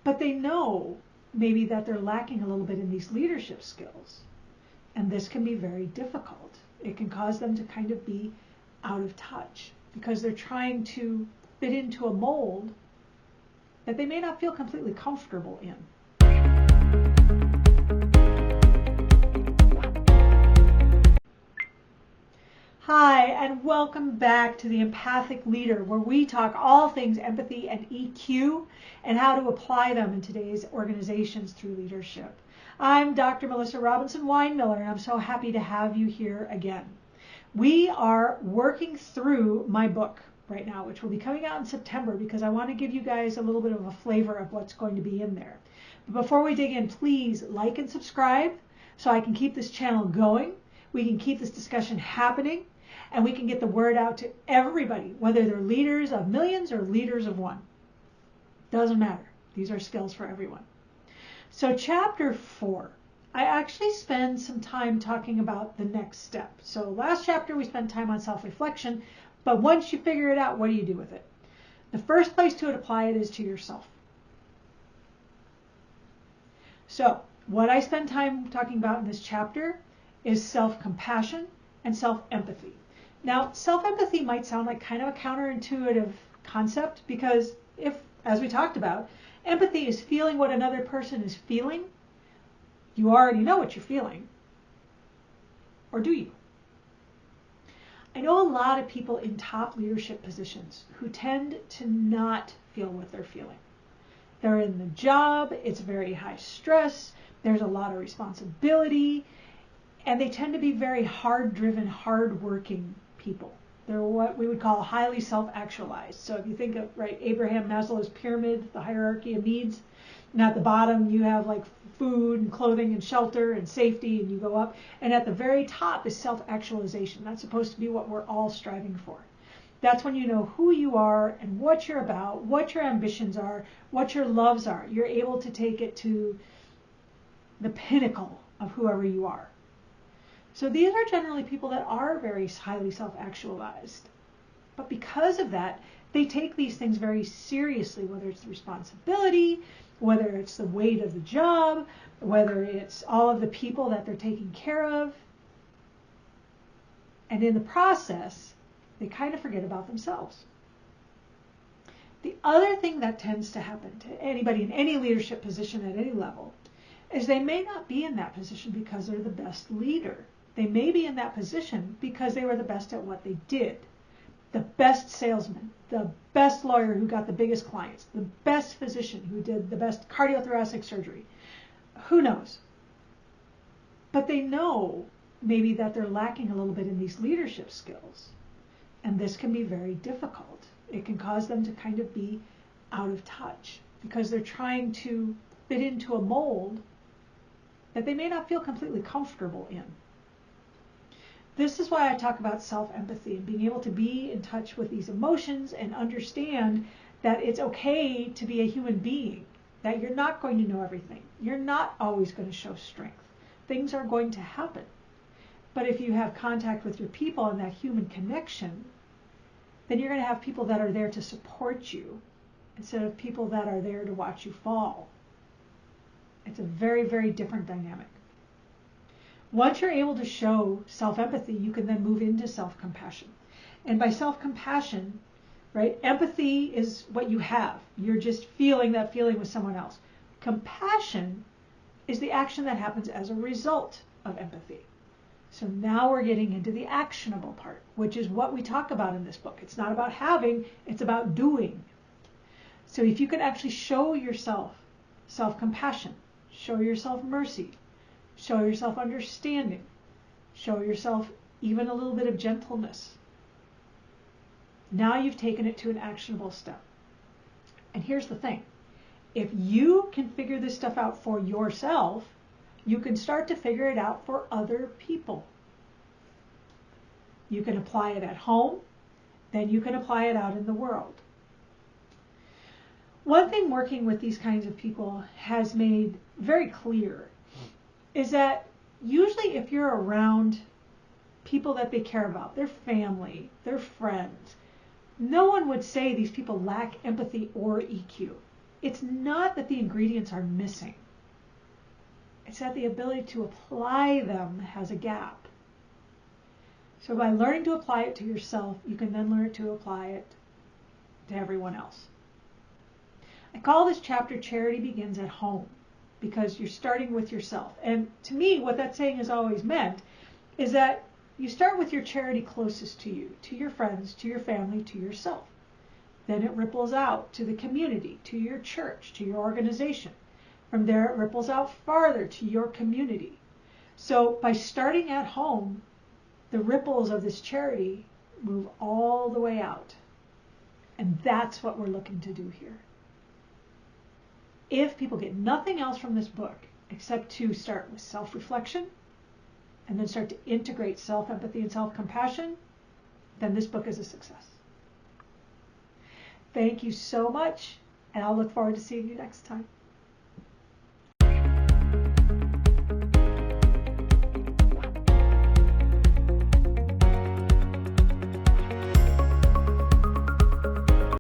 but they know maybe that they're lacking a little bit in these leadership skills. And this can be very difficult. It can cause them to kind of be out of touch because they're trying to fit into a mold that they may not feel completely comfortable in. Hi, and welcome back to the Empathic Leader, where we talk all things empathy and EQ and how to apply them in today's organizations through leadership. I'm Dr. Melissa Robinson-Winemiller, and I'm so happy to have you here again. We are working through my book right now, which will be coming out in September, because I want to give you guys a little bit of a flavor of what's going to be in there. But before we dig in, please like and subscribe so I can keep this channel going. We can keep this discussion happening, and we can get the word out to everybody, whether they're leaders of millions or leaders of one. Doesn't matter. These are skills for everyone. So chapter 4, I actually spend some time talking about the next step. So last chapter we spent time on self-reflection, but once you figure it out, what do you do with it? The first place to apply it is to yourself. So what I spend time talking about in this chapter is self-compassion and self-empathy. Now, self-empathy might sound like kind of a counterintuitive concept, because if, as we talked about, empathy is feeling what another person is feeling, you already know what you're feeling. Or do you? I know a lot of people in top leadership positions who tend to not feel what they're feeling. They're in the job, it's very high stress, there's a lot of responsibility, and they tend to be very hard-driven, hard-working people. They're what we would call highly self-actualized. So if you think of, right, Abraham Maslow's pyramid, the hierarchy of needs, and at the bottom you have like food and clothing and shelter and safety, and you go up, and at the very top is self-actualization. That's supposed to be what we're all striving for. That's when you know who you are and what you're about, what your ambitions are, what your loves are. You're able to take it to the pinnacle of whoever you are. So these are generally people that are very highly self-actualized. But because of that, they take these things very seriously, whether it's the responsibility, whether it's the weight of the job, whether it's all of the people that they're taking care of. And in the process, they kind of forget about themselves. The other thing that tends to happen to anybody in any leadership position at any level is they may not be in that position because they're the best leader. They may be in that position because they were the best at what they did. The best salesman, the best lawyer who got the biggest clients, the best physician who did the best cardiothoracic surgery. Who knows? But they know maybe that they're lacking a little bit in these leadership skills. And this can be very difficult. It can cause them to kind of be out of touch because they're trying to fit into a mold that they may not feel completely comfortable in. This is why I talk about self-empathy and being able to be in touch with these emotions and understand that it's okay to be a human being, that you're not going to know everything. You're not always going to show strength. Things are going to happen. But if you have contact with your people and that human connection, then you're going to have people that are there to support you instead of people that are there to watch you fall. It's a very, very different dynamic. Once you're able to show self-empathy, you can then move into self-compassion. And by self-compassion, right, empathy is what you have. You're just feeling that feeling with someone else. Compassion is the action that happens as a result of empathy. So now we're getting into the actionable part, which is what we talk about in this book. It's not about having, it's about doing. So if you can actually show yourself self-compassion, show yourself mercy, show yourself understanding, show yourself even a little bit of gentleness, now you've taken it to an actionable step. And here's the thing. If you can figure this stuff out for yourself, you can start to figure it out for other people. You can apply it at home, then you can apply it out in the world. One thing working with these kinds of people has made very clear is that usually if you're around people that they care about, their family, their friends, no one would say these people lack empathy or EQ. It's not that the ingredients are missing. It's that the ability to apply them has a gap. So by learning to apply it to yourself, you can then learn to apply it to everyone else. I call this chapter Charity Begins at Home, because you're starting with yourself. And to me, what that saying has always meant is that you start with your charity closest to you, to your friends, to your family, to yourself. Then it ripples out to the community, to your church, to your organization. From there, it ripples out farther to your community. So by starting at home, the ripples of this charity move all the way out. And that's what we're looking to do here. If people get nothing else from this book except to start with self-reflection and then start to integrate self-empathy and self-compassion, then this book is a success. Thank you so much, and I'll look forward to seeing you next time.